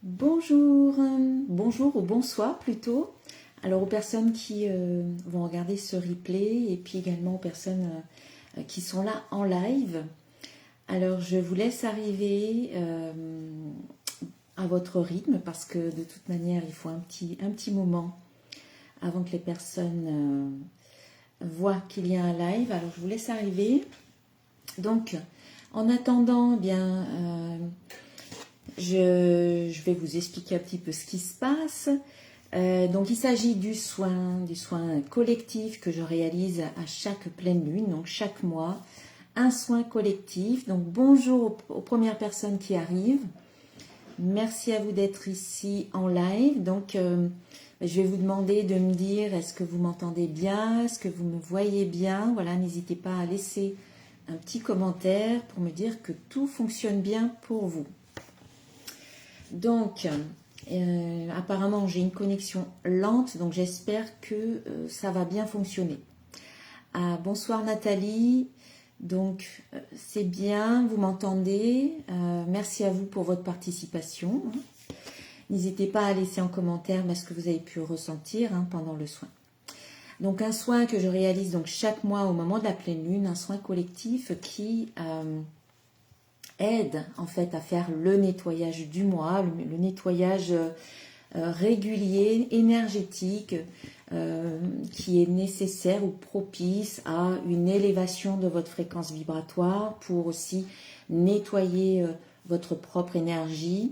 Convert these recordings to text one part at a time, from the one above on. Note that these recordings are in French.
Bonjour, bonjour ou bonsoir plutôt. Alors aux personnes qui vont regarder ce replay et puis également aux personnes qui sont là en live. Alors je vous laisse arriver à votre rythme parce que de toute manière il faut un petit moment avant que les personnes voient qu'il y a un live. Alors je vous laisse arriver. Donc en attendant, eh bien... je vais vous expliquer un petit peu ce qui se passe. Donc il s'agit du soin collectif que je réalise à chaque pleine lune, donc chaque mois, un soin collectif. Donc bonjour aux premières personnes qui arrivent. Merci à vous d'être ici en live. Donc je vais vous demander de me dire est-ce que vous m'entendez bien, est-ce que vous me voyez bien. Voilà, n'hésitez pas à laisser un petit commentaire pour me dire que tout fonctionne bien pour vous. Donc, apparemment, j'ai une connexion lente, donc j'espère que ça va bien fonctionner. Bonsoir Nathalie, donc c'est bien, vous m'entendez. Merci à vous pour votre participation. N'hésitez pas à laisser en commentaire ce que vous avez pu ressentir pendant le soin. Donc un soin que je réalise donc chaque mois au moment de la pleine lune, un soin collectif qui... aide en fait à faire le nettoyage du mois, le nettoyage régulier, énergétique, qui est nécessaire ou propice à une élévation de votre fréquence vibratoire pour aussi nettoyer votre propre énergie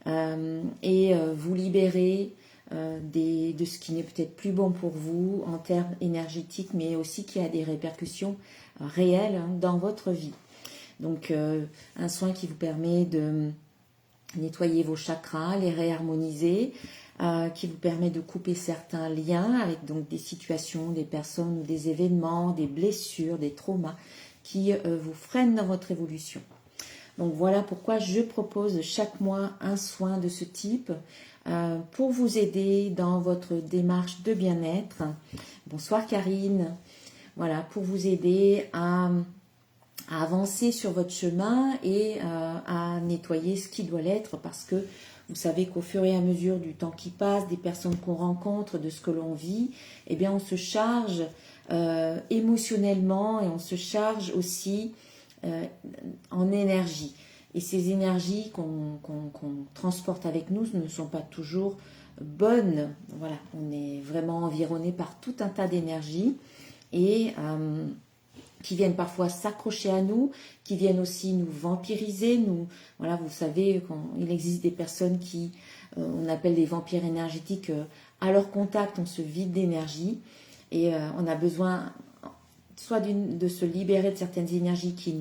et vous libérer de ce qui n'est peut-être plus bon pour vous en termes énergétiques, mais aussi qui a des répercussions réelles dans votre vie. Donc un soin qui vous permet de nettoyer vos chakras, les réharmoniser, qui vous permet de couper certains liens avec donc des situations, des personnes, des événements, des blessures, des traumas qui vous freinent dans votre évolution. Donc voilà pourquoi je propose chaque mois un soin de ce type pour vous aider dans votre démarche de bien-être. Bonsoir Karine. Voilà, pour vous aider à avancer sur votre chemin et à nettoyer ce qui doit l'être parce que vous savez qu'au fur et à mesure du temps qui passe, des personnes qu'on rencontre, de ce que l'on vit, eh bien on se charge émotionnellement et on se charge aussi en énergie. Et ces énergies qu'on transporte avec nous ne sont pas toujours bonnes. Voilà, on est vraiment environné par tout un tas d'énergies et qui viennent parfois s'accrocher à nous, qui viennent aussi nous vampiriser. Voilà, vous savez, il existe des personnes qui, on appelle des vampires énergétiques, à leur contact, on se vide d'énergie et on a besoin soit de se libérer de certaines énergies qui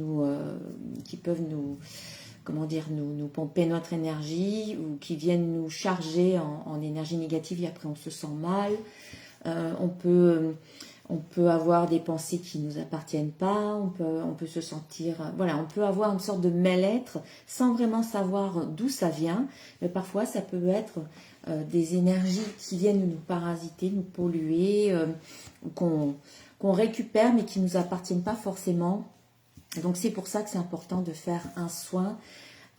peuvent nous pomper notre énergie ou qui viennent nous charger en énergie négative et après on se sent mal. On peut avoir des pensées qui ne nous appartiennent pas, on peut se sentir... Voilà, on peut avoir une sorte de mal-être sans vraiment savoir d'où ça vient. Mais parfois, ça peut être des énergies qui viennent nous parasiter, nous polluer, qu'on récupère mais qui ne nous appartiennent pas forcément. Donc c'est pour ça que c'est important de faire un soin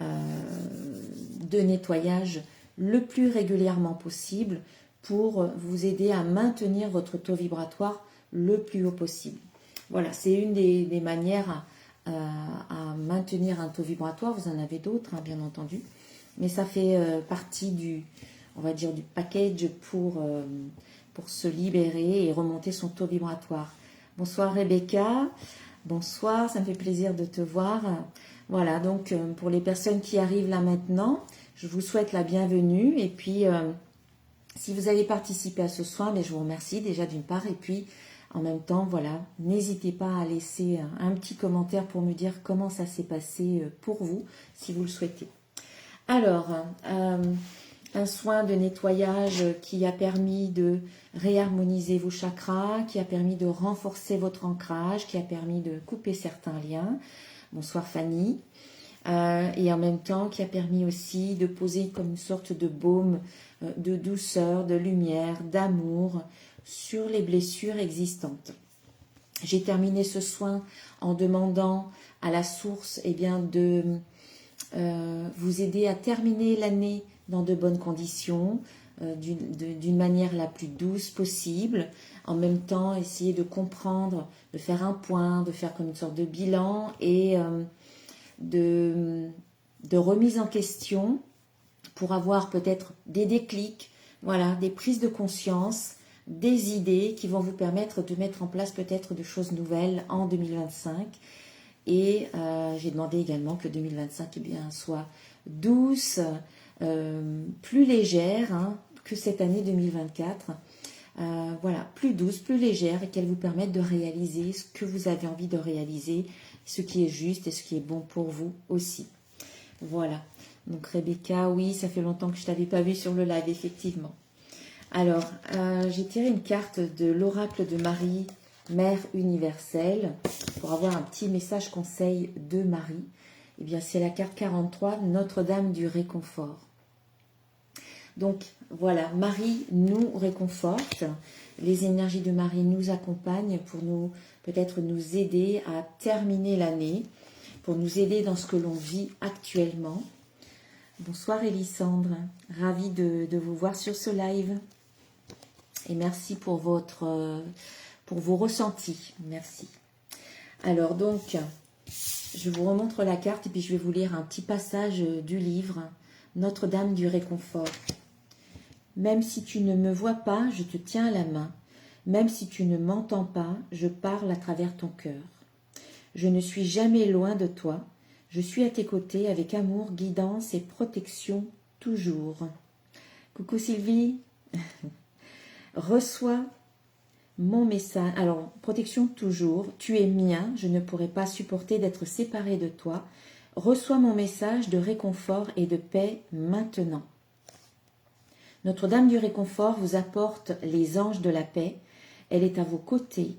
de nettoyage le plus régulièrement possible pour vous aider à maintenir votre taux vibratoire le plus haut possible. Voilà, c'est une des manières à maintenir un taux vibratoire. Vous en avez d'autres, bien entendu. Mais ça fait partie on va dire, du package pour se libérer et remonter son taux vibratoire. Bonsoir Rebecca. Bonsoir, ça me fait plaisir de te voir. Voilà, donc pour les personnes qui arrivent là maintenant, je vous souhaite la bienvenue. Et puis, si vous avez participé à ce soin, je vous remercie déjà d'une part. Et puis, en même temps, voilà, n'hésitez pas à laisser un petit commentaire pour me dire comment ça s'est passé pour vous, si vous le souhaitez. Alors, un soin de nettoyage qui a permis de réharmoniser vos chakras, qui a permis de renforcer votre ancrage, qui a permis de couper certains liens. Bonsoir Fanny. Et en même temps qui a permis aussi de poser comme une sorte de baume de douceur, de lumière, d'amour sur les blessures existantes. J'ai terminé ce soin en demandant à la source de vous aider à terminer l'année dans de bonnes conditions, d'une manière la plus douce possible. En même temps, essayer de comprendre, de faire un point, de faire comme une sorte de bilan et de remise en question pour avoir peut-être des déclics, voilà, des prises de conscience, des idées qui vont vous permettre de mettre en place peut-être de choses nouvelles en 2025. Et j'ai demandé également que 2025 eh bien, soit douce, plus légère hein, que cette année 2024. Voilà, plus douce, plus légère et qu'elle vous permette de réaliser ce que vous avez envie de réaliser, ce qui est juste et ce qui est bon pour vous aussi. Voilà. Donc Rebecca, oui, ça fait longtemps que je ne t'avais pas vu sur le live, effectivement. Alors, j'ai tiré une carte de l'oracle de Marie, Mère universelle, pour avoir un petit message conseil de Marie. Eh bien, c'est la carte 43, Notre-Dame du réconfort. Donc, voilà, Marie nous réconforte. Les énergies de Marie nous accompagnent pour nous, peut-être nous aider à terminer l'année, pour nous aider dans ce que l'on vit actuellement. Bonsoir Elisandre, ravie de vous voir sur ce live. Et merci pour vos ressentis. Merci. Alors donc, je vous remontre la carte et puis je vais vous lire un petit passage du livre Notre-Dame du réconfort. Même si tu ne me vois pas, je te tiens à la main. Même si tu ne m'entends pas, je parle à travers ton cœur. Je ne suis jamais loin de toi. Je suis à tes côtés avec amour, guidance et protection toujours. Coucou Sylvie. Reçois mon message. Alors, protection toujours. Tu es mien. Je ne pourrai pas supporter d'être séparée de toi. Reçois mon message de réconfort et de paix maintenant. Notre-Dame du réconfort vous apporte les anges de la paix. Elle est à vos côtés.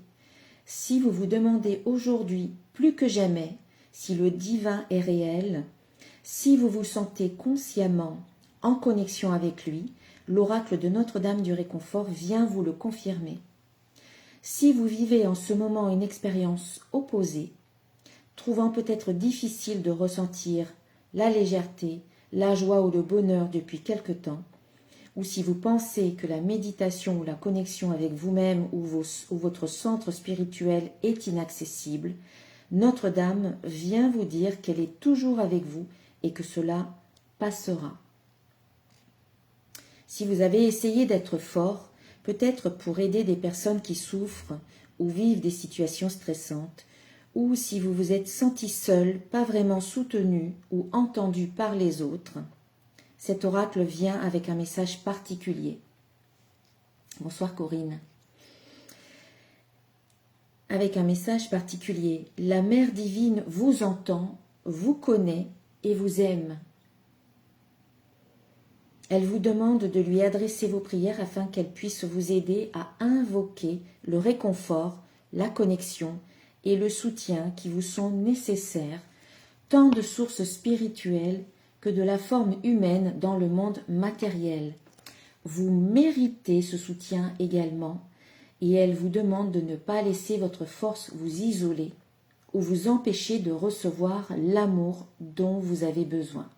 Si vous vous demandez aujourd'hui, plus que jamais, si le divin est réel, si vous vous sentez consciemment en connexion avec lui, l'oracle de Notre-Dame du réconfort vient vous le confirmer. Si vous vivez en ce moment une expérience opposée, trouvant peut-être difficile de ressentir la légèreté, la joie ou le bonheur depuis quelque temps, ou si vous pensez que la méditation ou la connexion avec vous-même ou votre centre spirituel est inaccessible, Notre-Dame vient vous dire qu'elle est toujours avec vous et que cela passera. Si vous avez essayé d'être fort, peut-être pour aider des personnes qui souffrent ou vivent des situations stressantes, ou si vous vous êtes senti seul, pas vraiment soutenu ou entendu par les autres, cet oracle vient avec un message particulier. Bonsoir Corinne. Avec un message particulier. La Mère divine vous entend, vous connaît et vous aime. Elle vous demande de lui adresser vos prières afin qu'elle puisse vous aider à invoquer le réconfort, la connexion et le soutien qui vous sont nécessaires, tant de sources spirituelles que de la forme humaine dans le monde matériel. Vous méritez ce soutien également et elle vous demande de ne pas laisser votre force vous isoler ou vous empêcher de recevoir l'amour dont vous avez besoin.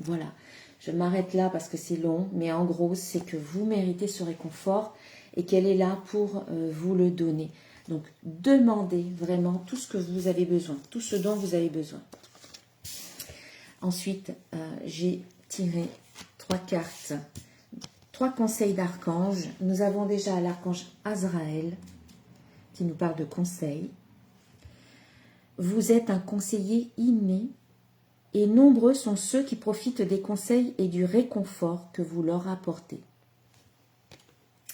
Voilà, je m'arrête là parce que c'est long, mais en gros, c'est que vous méritez ce réconfort et qu'elle est là pour vous le donner. Donc, demandez vraiment tout ce que vous avez besoin, tout ce dont vous avez besoin. Ensuite, j'ai tiré 3 cartes, 3 conseils d'archanges. Nous avons déjà l'archange Azraël qui nous parle de conseils. Vous êtes un conseiller inné et nombreux sont ceux qui profitent des conseils et du réconfort que vous leur apportez.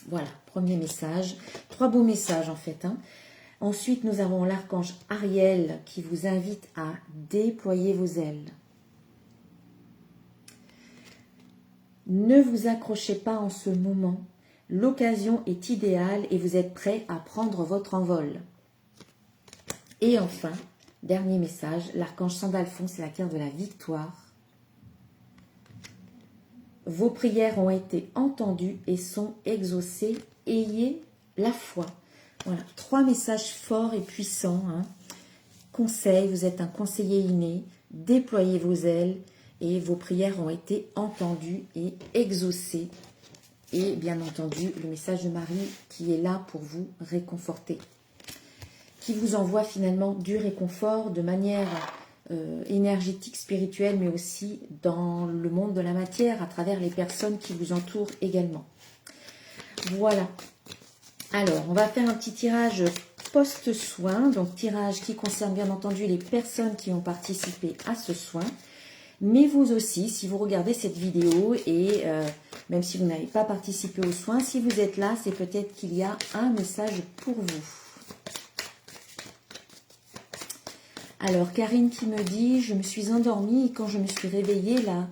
Voilà, premier message. 3 beaux messages en fait. Ensuite, nous avons l'archange Ariel qui vous invite à déployer vos ailes. Ne vous accrochez pas en ce moment. L'occasion est idéale et vous êtes prêt à prendre votre envol. Et enfin, dernier message, l'archange Sandalphon, c'est la carte de la victoire. Vos prières ont été entendues et sont exaucées. Ayez la foi. Voilà, 3 messages forts et puissants. Conseil, vous êtes un conseiller inné. Déployez vos ailes et vos prières ont été entendues et exaucées. Et bien entendu, le message de Marie qui est là pour vous réconforter, qui vous envoie finalement du réconfort de manière énergétique, spirituelle, mais aussi dans le monde de la matière, à travers les personnes qui vous entourent également. Voilà. Alors, on va faire un petit tirage post-soin, donc tirage qui concerne bien entendu les personnes qui ont participé à ce soin, mais vous aussi, si vous regardez cette vidéo et même si vous n'avez pas participé au soin, si vous êtes là, c'est peut-être qu'il y a un message pour vous. Alors, Karine qui me dit, je me suis endormie et quand je me suis réveillée, la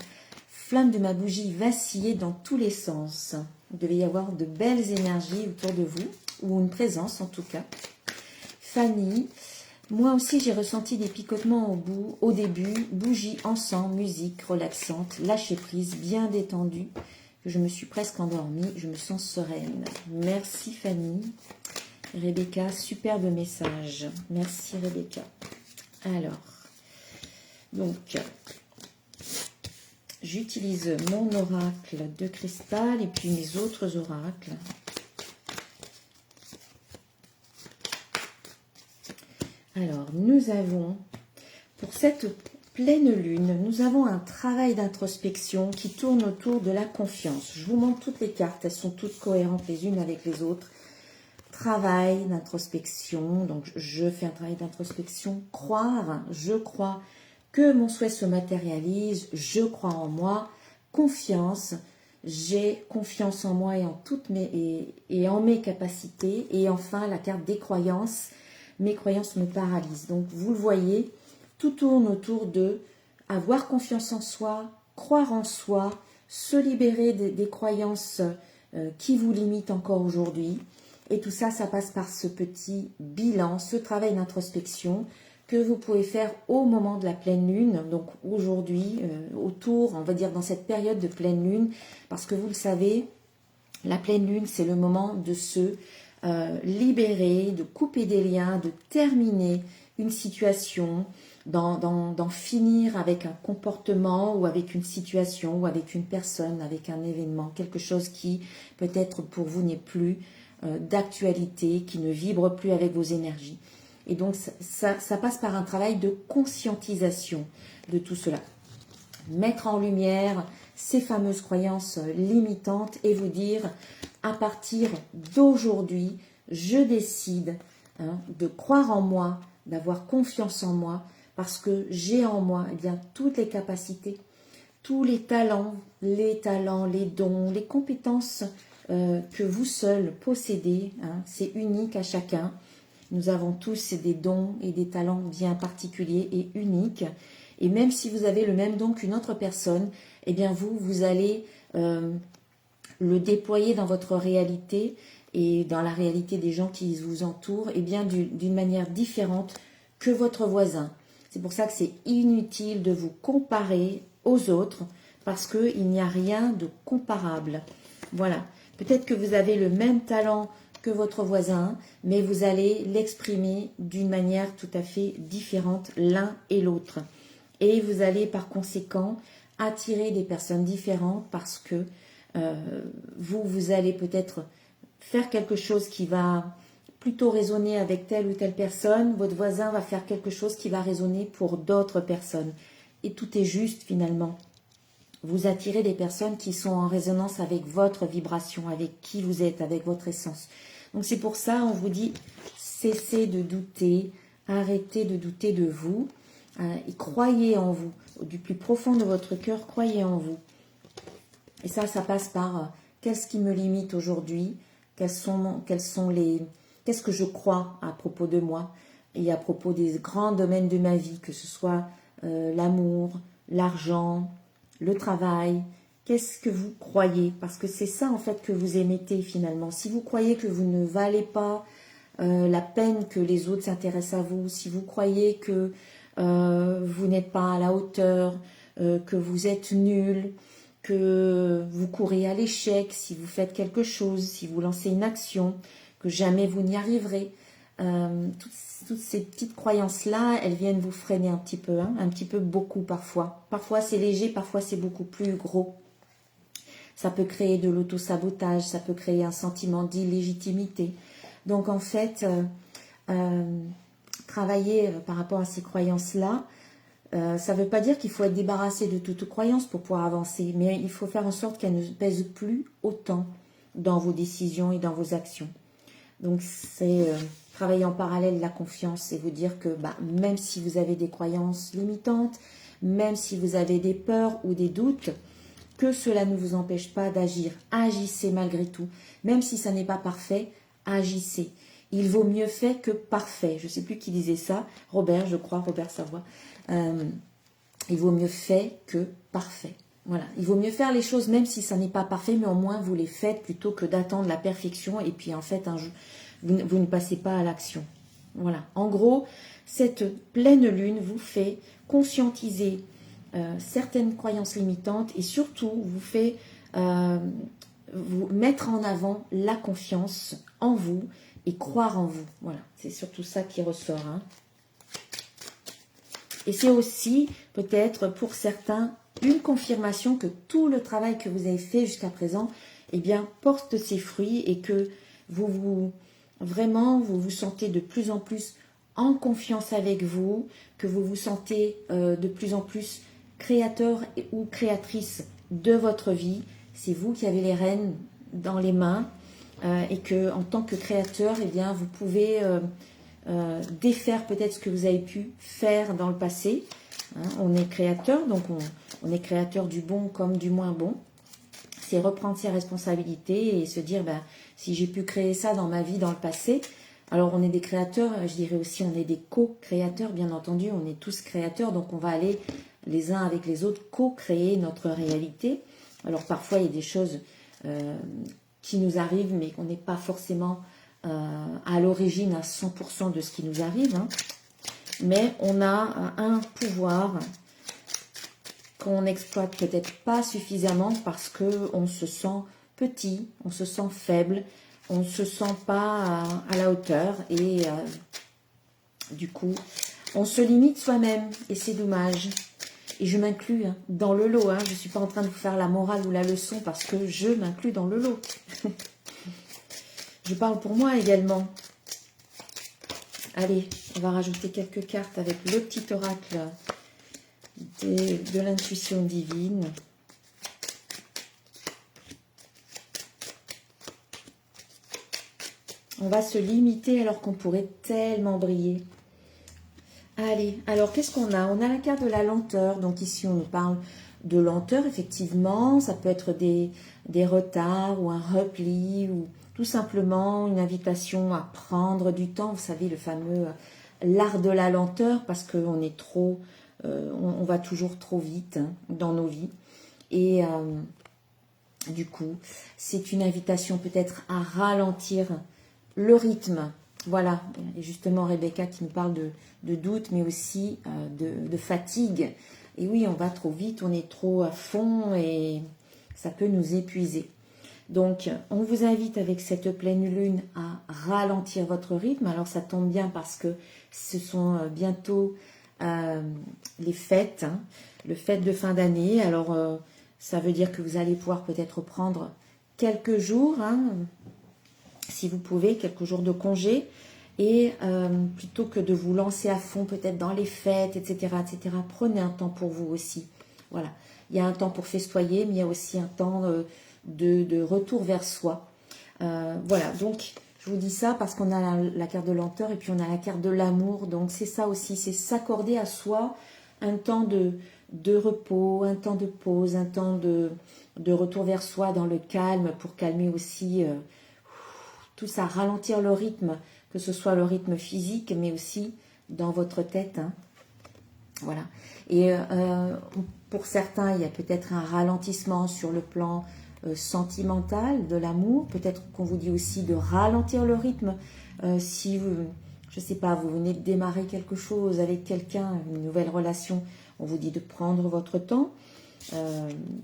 flamme de ma bougie vacillait dans tous les sens. Il devait y avoir de belles énergies autour de vous, ou une présence en tout cas. Fanny, moi aussi j'ai ressenti des picotements au début, bougie, encens, musique relaxante, lâcher prise, bien détendue. Je me suis presque endormie, je me sens sereine. Merci Fanny. Rebecca, superbe message. Merci Rebecca. Alors, donc, j'utilise mon oracle de cristal et puis mes autres oracles. Alors, nous avons, pour cette pleine lune, nous avons un travail d'introspection qui tourne autour de la confiance. Je vous montre toutes les cartes, elles sont toutes cohérentes les unes avec les autres. Travail d'introspection, donc je fais un travail d'introspection, croire, je crois que mon souhait se matérialise, je crois en moi, confiance, j'ai confiance en moi et en toutes et en mes capacités, et enfin la carte des croyances, mes croyances me paralysent. Donc vous le voyez, tout tourne autour de avoir confiance en soi, croire en soi, se libérer des croyances qui vous limitent encore aujourd'hui. Et tout ça, ça passe par ce petit bilan, ce travail d'introspection que vous pouvez faire au moment de la pleine lune, donc aujourd'hui, autour, on va dire dans cette période de pleine lune, parce que vous le savez, la pleine lune, c'est le moment de se libérer, de couper des liens, de terminer une situation, d'en finir avec un comportement ou avec une situation ou avec une personne, avec un événement, quelque chose qui peut-être pour vous n'est plus d'actualité, qui ne vibre plus avec vos énergies. Et donc ça passe par un travail de conscientisation de tout cela. Mettre en lumière ces fameuses croyances limitantes et vous dire à partir d'aujourd'hui, je décide de croire en moi, d'avoir confiance en moi, parce que j'ai en moi bien toutes les capacités, tous les talents, les dons, les compétences que vous seul possédez, c'est unique à chacun. Nous avons tous des dons et des talents bien particuliers et uniques. Et même si vous avez le même don qu'une autre personne, eh bien vous allez le déployer dans votre réalité et dans la réalité des gens qui vous entourent, eh bien d'une manière différente que votre voisin. C'est pour ça que c'est inutile de vous comparer aux autres parce qu'il n'y a rien de comparable. Voilà. Peut-être que vous avez le même talent que votre voisin, mais vous allez l'exprimer d'une manière tout à fait différente l'un et l'autre. Et vous allez par conséquent attirer des personnes différentes parce que vous allez peut-être faire quelque chose qui va plutôt résonner avec telle ou telle personne. Votre voisin va faire quelque chose qui va résonner pour d'autres personnes. Et tout est juste finalement. Vous attirez des personnes qui sont en résonance avec votre vibration, avec qui vous êtes, avec votre essence. Donc c'est pour ça, on vous dit, cessez de douter, arrêtez de douter de vous et croyez en vous. Du plus profond de votre cœur, croyez en vous. Et ça passe par qu'est-ce qui me limite aujourd'hui, qu'est-ce que je crois à propos de moi et à propos des grands domaines de ma vie, que ce soit l'amour, l'argent, le travail. Qu'est-ce que vous croyez? Parce que c'est ça en fait que vous émettez finalement. Si vous croyez que vous ne valez pas la peine que les autres s'intéressent à vous, si vous croyez que vous n'êtes pas à la hauteur, que vous êtes nul, que vous courez à l'échec si vous faites quelque chose, si vous lancez une action, que jamais vous n'y arriverez, toutes ces petites croyances-là, elles viennent vous freiner un petit peu, hein, un petit peu beaucoup parfois. Parfois c'est léger, parfois c'est beaucoup plus gros. Ça peut créer de l'auto-sabotage, ça peut créer un sentiment d'illégitimité. Donc en fait, travailler par rapport à ces croyances-là, ça ne veut pas dire qu'il faut être débarrassé de toute croyance pour pouvoir avancer, mais il faut faire en sorte qu'elle ne pèse plus autant dans vos décisions et dans vos actions. Donc c'est travailler en parallèle la confiance et vous dire que même si vous avez des croyances limitantes, même si vous avez des peurs ou des doutes, que cela ne vous empêche pas d'agir. Agissez malgré tout. Même si ça n'est pas parfait, agissez. Il vaut mieux fait que parfait. Je ne sais plus qui disait ça. Robert, je crois, Robert Savoie. Il vaut mieux fait que parfait. Voilà. Il vaut mieux faire les choses même si ça n'est pas parfait, mais au moins vous les faites plutôt que d'attendre la perfection et puis en fait vous ne passez pas à l'action. Voilà. En gros, cette pleine lune vous fait conscientiser certaines croyances limitantes et surtout vous fait vous mettre en avant la confiance en vous et croire en vous. Voilà, c'est surtout ça qui ressort. Hein. Et c'est aussi peut-être pour certains une confirmation que tout le travail que vous avez fait jusqu'à présent porte ses fruits et que vous vous sentez de plus en plus en confiance avec vous, que vous vous sentez de plus en plus créateur ou créatrice de votre vie. C'est vous qui avez les rênes dans les mains et que en tant que créateur, vous pouvez défaire peut-être ce que vous avez pu faire dans le passé. Hein, on est créateur, donc on est créateur du bon comme du moins bon. C'est reprendre ses responsabilités et se dire, si j'ai pu créer ça dans ma vie, dans le passé, alors on est des créateurs, je dirais aussi on est des co-créateurs, bien entendu, on est tous créateurs, donc on va aller les uns avec les autres co-créer notre réalité. Alors parfois il y a des choses qui nous arrivent, mais qu'on n'est pas forcément à l'origine à 100% de ce qui nous arrive, hein. Mais on a un pouvoir qu'on n'exploite peut-être pas suffisamment parce qu'on se sent petit, on se sent faible, on ne se sent pas à la hauteur et du coup, on se limite soi-même et c'est dommage. Et je m'inclus dans le lot, hein. Je ne suis pas en train de vous faire la morale ou la leçon parce que je m'inclus dans le lot. Je parle pour moi également. Allez, on va rajouter quelques cartes avec le petit oracle de l'intuition divine. On va se limiter alors qu'on pourrait tellement briller. Allez, alors qu'est-ce qu'on a? On a la carte de la lenteur. Donc ici, on nous parle de lenteur, effectivement. Ça peut être des retards ou un repli ou tout simplement une invitation à prendre du temps. Vous savez, le fameux l'art de la lenteur parce qu'on est trop... on va toujours trop vite dans nos vies. Et du coup, c'est une invitation peut-être à ralentir le rythme. Voilà, et justement Rebecca qui nous parle de doute, mais aussi de fatigue. Et oui, on va trop vite, on est trop à fond et ça peut nous épuiser. Donc, on vous invite avec cette pleine lune à ralentir votre rythme. Alors, ça tombe bien parce que ce sont bientôt les fêtes, hein, le fête de fin d'année. Alors, ça veut dire que vous allez pouvoir peut-être prendre quelques jours, hein, si vous pouvez, quelques jours de congé. Et plutôt que de vous lancer à fond peut-être dans les fêtes, etc., prenez un temps pour vous aussi. Voilà, il y a un temps pour festoyer, mais il y a aussi un temps de retour vers soi. Voilà, donc je vous dis ça parce qu'on a la carte de lenteur et puis on a la carte de l'amour. Donc c'est ça aussi, c'est s'accorder à soi un temps de repos, un temps de pause, un temps de retour vers soi dans le calme pour calmer aussi tout ça, ralentir le rythme, que ce soit le rythme physique, mais aussi dans votre tête. Hein. Voilà. Et pour certains, il y a peut-être un ralentissement sur le plan sentimental de l'amour. Peut-être qu'on vous dit aussi de ralentir le rythme. Si vous, je ne sais pas, vous venez de démarrer quelque chose avec quelqu'un, une nouvelle relation, on vous dit de prendre votre temps.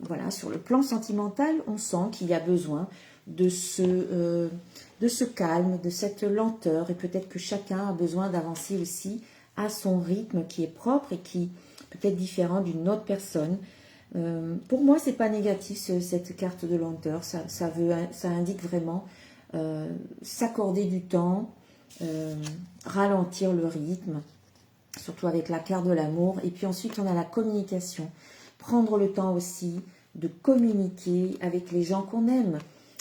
Voilà, sur le plan sentimental, on sent qu'il y a besoin de ce calme, de cette lenteur. Et peut-être que chacun a besoin d'avancer aussi à son rythme qui est propre et qui peut être différent d'une autre personne. Pour moi, c'est pas négatif cette carte de lenteur. Ça indique vraiment s'accorder du temps, ralentir le rythme, surtout avec la carte de l'amour. Et puis ensuite, on a la communication. Prendre le temps aussi de communiquer avec les gens qu'on aime.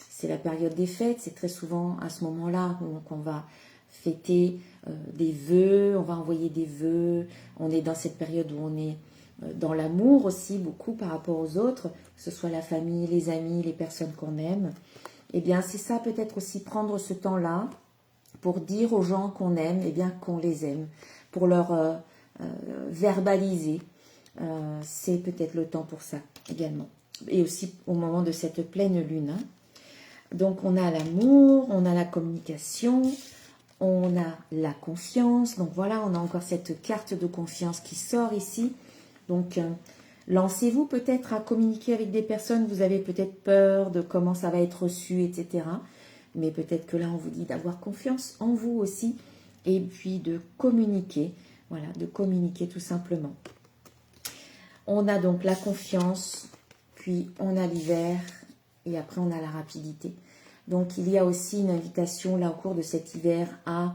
C'est la période des fêtes, c'est très souvent à ce moment-là qu'on va fêter des vœux, on va envoyer des vœux. On est dans cette période où on est dans l'amour aussi, beaucoup par rapport aux autres, que ce soit la famille, les amis, les personnes qu'on aime. Eh bien, c'est ça peut-être aussi, prendre ce temps-là pour dire aux gens qu'on aime, eh bien qu'on les aime, pour leur verbaliser. C'est peut-être le temps pour ça également. Et aussi au moment de cette pleine lune. Hein. Donc, on a l'amour, on a la communication, on a la confiance. Donc, voilà, on a encore cette carte de confiance qui sort ici. Donc, lancez-vous peut-être à communiquer avec des personnes. Vous avez peut-être peur de comment ça va être reçu, etc. Mais peut-être que là, on vous dit d'avoir confiance en vous aussi. Et puis, de communiquer. Voilà, de communiquer tout simplement. On a donc la confiance, puis on a l'hiver, et après on a la rapidité. Donc il y a aussi une invitation là au cours de cet hiver à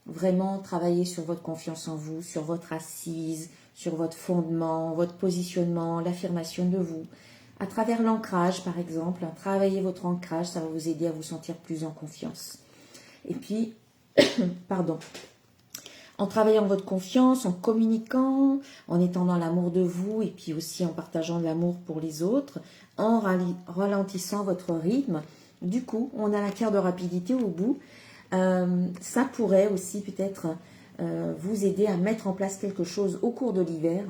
vraiment travailler sur votre confiance en vous, sur votre assise, sur votre fondement, votre positionnement, l'affirmation de vous. À travers l'ancrage par exemple, travailler votre ancrage, ça va vous aider à vous sentir plus en confiance. Et puis, pardon. En travaillant votre confiance, en communiquant, en étant dans l'amour de vous et puis aussi en partageant de l'amour pour les autres, en ralentissant votre rythme. Du coup, on a la carte de rapidité au bout. Ça pourrait aussi peut-être vous aider à mettre en place quelque chose au cours de l'hiver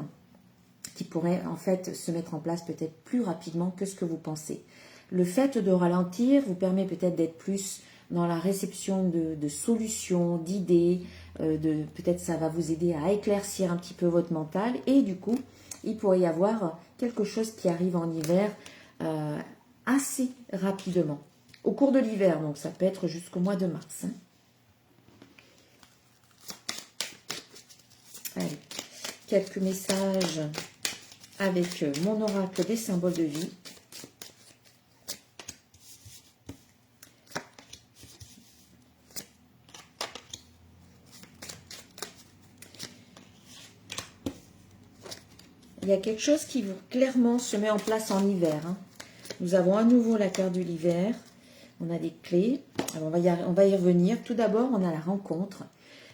qui pourrait en fait se mettre en place peut-être plus rapidement que ce que vous pensez. Le fait de ralentir vous permet peut-être d'être plus dans la réception de solutions, d'idées, peut-être ça va vous aider à éclaircir un petit peu votre mental et du coup, il pourrait y avoir quelque chose qui arrive en hiver assez rapidement. Au cours de l'hiver, donc ça peut être jusqu'au mois de mars. Hein. Allez, quelques messages avec mon oracle des symboles de vie. Il y a quelque chose qui clairement se met en place en hiver. Hein. Nous avons à nouveau la carte de l'hiver. On a des clés. Alors on va y revenir. Tout d'abord, on a la rencontre.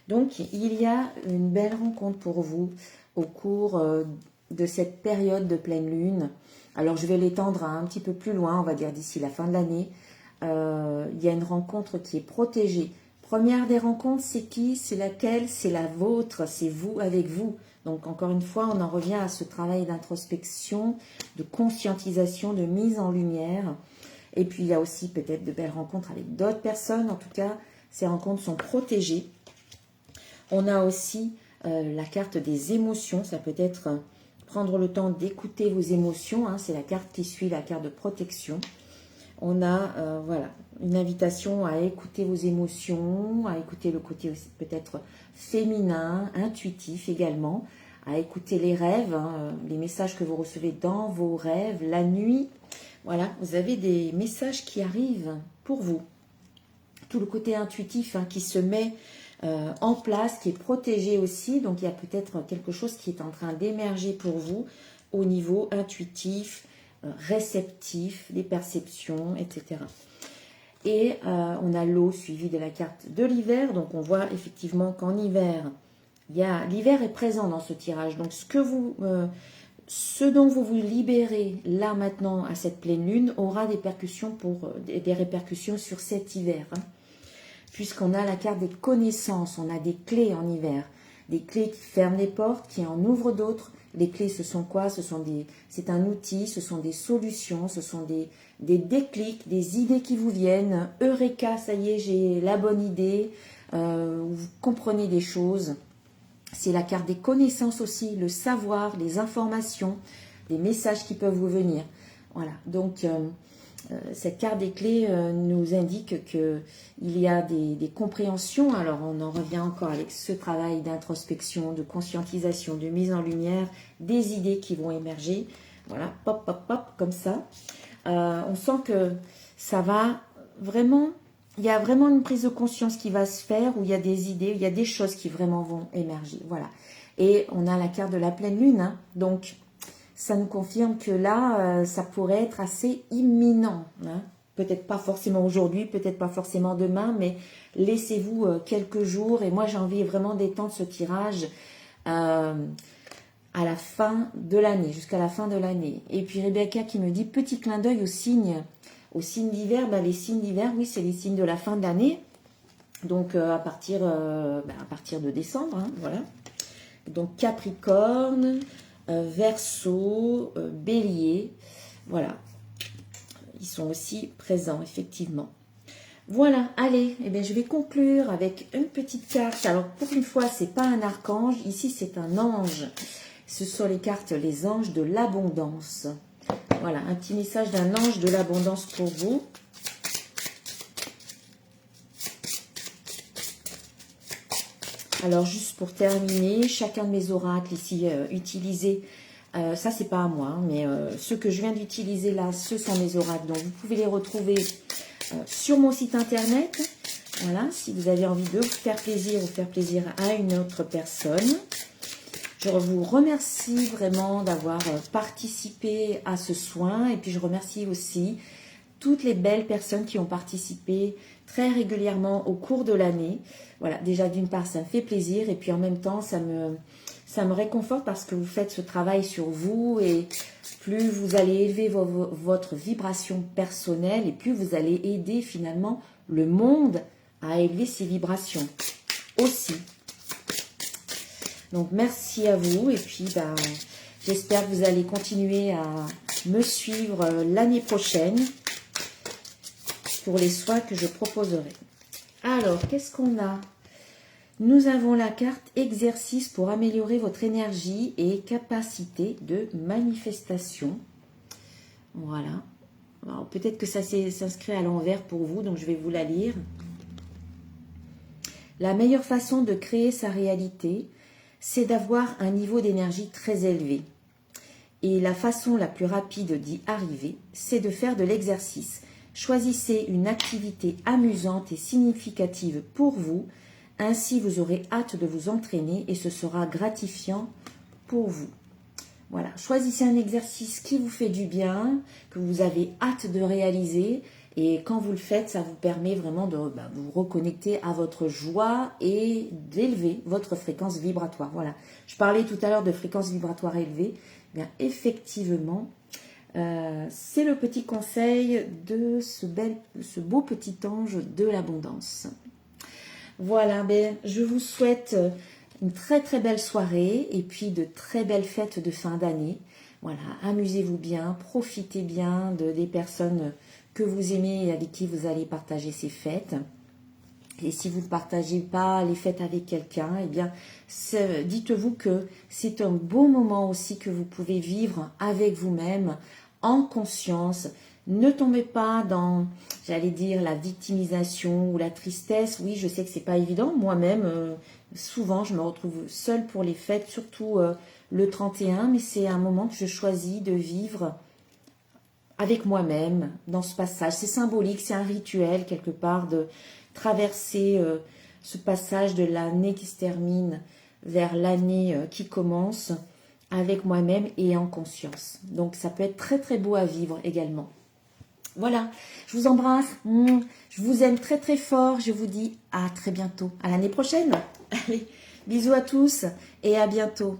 Donc, il y a une belle rencontre pour vous au cours de cette période de pleine lune. Alors, je vais l'étendre un petit peu plus loin, on va dire d'ici la fin de l'année. Il y a une rencontre qui est protégée. Première des rencontres, c'est qui? C'est laquelle? C'est la vôtre, c'est vous avec vous. Donc, encore une fois, on en revient à ce travail d'introspection, de conscientisation, de mise en lumière. Et puis, il y a aussi peut-être de belles rencontres avec d'autres personnes. En tout cas, ces rencontres sont protégées. On a aussi la carte des émotions. Ça peut être prendre le temps d'écouter vos émotions. Hein. C'est la carte qui suit la carte de protection. On a voilà, une invitation à écouter vos émotions, à écouter le côté peut-être féminin, intuitif également, à écouter les rêves, hein, les messages que vous recevez dans vos rêves, la nuit. Voilà, vous avez des messages qui arrivent pour vous. Tout le côté intuitif hein, qui se met en place, qui est protégé aussi. Donc, il y a peut-être quelque chose qui est en train d'émerger pour vous au niveau intuitif, réceptif, des perceptions, etc. Et on a l'eau suivie de la carte de l'hiver. Donc, on voit effectivement qu'en hiver, l'hiver est présent dans ce tirage. Donc, ce dont vous vous libérez là maintenant à cette pleine lune aura des répercussions sur cet hiver. Hein. Puisqu'on a la carte des connaissances, on a des clés en hiver. Des clés qui ferment les portes, qui en ouvrent d'autres. Les clés, ce sont quoi? C'est un outil, ce sont des solutions, ce sont des déclics, des idées qui vous viennent. Eureka, ça y est, j'ai la bonne idée. Vous comprenez des choses. C'est la carte des connaissances aussi, le savoir, les informations, les messages qui peuvent vous venir. Voilà, donc cette carte des clés nous indique qu'il y a des compréhensions. Alors, on en revient encore avec ce travail d'introspection, de conscientisation, de mise en lumière, des idées qui vont émerger. Voilà, pop, pop, pop, comme ça. On sent que ça va vraiment... Il y a vraiment une prise de conscience qui va se faire, où il y a des idées, il y a des choses qui vraiment vont émerger. Voilà. Et on a la carte de la pleine lune, hein, donc... Ça nous confirme que là, ça pourrait être assez imminent. Hein. Peut-être pas forcément aujourd'hui, peut-être pas forcément demain, mais laissez-vous quelques jours. Et moi, j'ai envie vraiment d'étendre ce tirage à la fin de l'année, jusqu'à la fin de l'année. Et puis Rebecca qui me dit, petit clin d'œil aux signes d'hiver. Ben, les signes d'hiver, oui, c'est les signes de la fin de l'année. Donc, à partir de décembre, hein, voilà. Donc, Capricorne... Verseau, Bélier, voilà, ils sont aussi présents effectivement. Voilà, allez, eh bien, je vais conclure avec une petite carte. Alors pour une fois, c'est pas un archange, ici c'est un ange. Ce sont les cartes, les anges de l'abondance. Voilà, un petit message d'un ange de l'abondance pour vous. Alors, juste pour terminer, chacun de mes oracles ici utilisés, ça c'est pas à moi, hein, mais ceux que je viens d'utiliser là, ce sont mes oracles. Donc, vous pouvez les retrouver sur mon site internet. Voilà, si vous avez envie de vous faire plaisir ou faire plaisir à une autre personne. Je vous remercie vraiment d'avoir participé à ce soin. Et puis, je remercie aussi toutes les belles personnes qui ont participé très régulièrement au cours de l'année. Voilà, déjà d'une part, ça me fait plaisir et puis en même temps, ça me réconforte parce que vous faites ce travail sur vous et plus vous allez élever votre vibration personnelle et plus vous allez aider finalement le monde à élever ses vibrations aussi. Donc, merci à vous et puis j'espère que vous allez continuer à me suivre l'année prochaine pour les soins que je proposerai. Alors, qu'est-ce qu'on a? Nous avons la carte exercice pour améliorer votre énergie et capacité de manifestation. Voilà. Alors, peut-être que ça s'inscrit à l'envers pour vous, donc je vais vous la lire. La meilleure façon de créer sa réalité, c'est d'avoir un niveau d'énergie très élevé. Et la façon la plus rapide d'y arriver, c'est de faire de l'exercice. Choisissez une activité amusante et significative pour vous. Ainsi, vous aurez hâte de vous entraîner et ce sera gratifiant pour vous. Voilà, choisissez un exercice qui vous fait du bien, que vous avez hâte de réaliser. Et quand vous le faites, ça vous permet vraiment de vous reconnecter à votre joie et d'élever votre fréquence vibratoire. Voilà, je parlais tout à l'heure de fréquence vibratoire élevée. Bien, effectivement, c'est le petit conseil de ce beau petit ange de l'abondance. Voilà, je vous souhaite une très très belle soirée et puis de très belles fêtes de fin d'année. Voilà, amusez-vous bien, profitez bien des personnes que vous aimez et avec qui vous allez partager ces fêtes. Et si vous ne partagez pas les fêtes avec quelqu'un, eh bien, dites-vous que c'est un beau moment aussi que vous pouvez vivre avec vous-même, en conscience. Ne tombez pas dans, j'allais dire, la victimisation ou la tristesse. Oui, je sais que c'est pas évident. Moi-même, souvent, je me retrouve seule pour les fêtes, surtout le 31. Mais c'est un moment que je choisis de vivre avec moi-même dans ce passage. C'est symbolique, c'est un rituel quelque part de traverser ce passage de l'année qui se termine vers l'année qui commence avec moi-même et en conscience. Donc ça peut être très très beau à vivre également. Voilà, je vous embrasse, je vous aime très très fort, je vous dis à très bientôt, à l'année prochaine. Allez, bisous à tous et à bientôt.